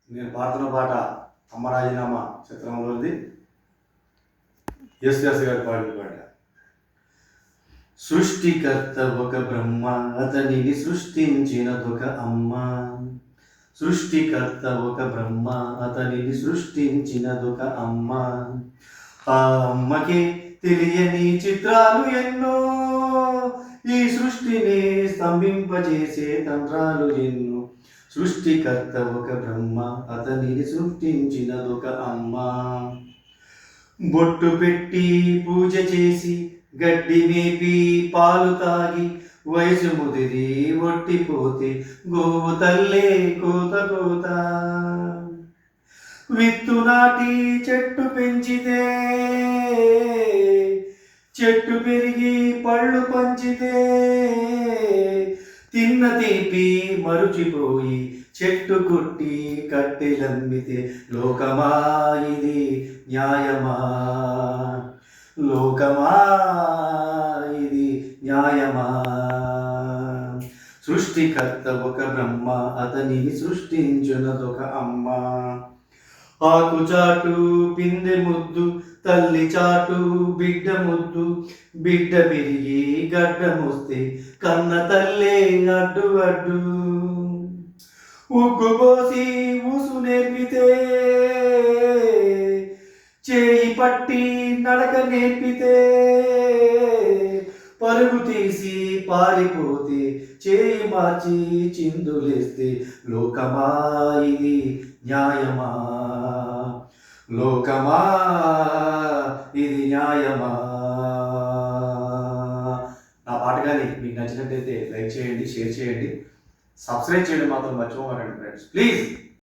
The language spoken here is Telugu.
నేను పాడుతున్న పాట అమ్మ రాజీనామా చిత్రంలోది. ఎస్ గారు పాడిన పాట. సృష్టికర్త ఒక బ్రహ్మ, అతనిని సృష్టించినదొక అమ్మ. సృష్టికర్త ఒక బ్రహ్మ, అతనిని సృష్టించినదొక అమ్మ. ఆ అమ్మకి తెలియని చిత్రాలు ఎన్నో, ఈ సృష్టిని స్తంభింపజేసే తంత్రాలు ఎన్నో. సృష్టికర్త ఒక బ్రహ్మ, అతనిని సృష్టించినదొక అమ్మ. బొట్టు పెట్టి పూజ చేసి గడ్డి మేపి పాలు తాగి వయసు ముదిరి ఒట్టిపోతే గోవు తల్లే కోత కోత. విత్తు నాటి చెట్టు పెంచితే, చెట్టు పెరిగి పళ్ళు పంచితే, తిన్న తీపి మరుచిపోయి చెట్టు కొట్టి కట్టెలమ్మితే లోకమా ఇది న్యాయమా? లోకమా ఇది న్యాయమా? సృష్టికర్త ఒక బ్రహ్మ, అతనిని సృష్టించునదొక అమ్మ. ఆకు చాటు పిందె ముద్దు, తల్లి చాటు బిడ్డ ముద్దు. బిడ్డ పెరిగి గడ్డమొస్తే కన్న తల్లే అడ్డు అడ్డు. ఉగ్గు పోసి ఊసు నేర్పితే, చేయి పట్టి నడక నేర్పితే, పరుగు తీసి పారిపోతే చేయి మార్చి చిందులేస్తే లోకమా ఇది న్యాయమా? లోకమా ఇది న్యాయమా? నా పాట కానీ మీకు నచ్చినట్టయితే లైక్ చేయండి, షేర్ చేయండి, సబ్స్క్రైబ్ చేయడం మాత్రం మర్చిపోకండి ఫ్రెండ్స్, ప్లీజ్.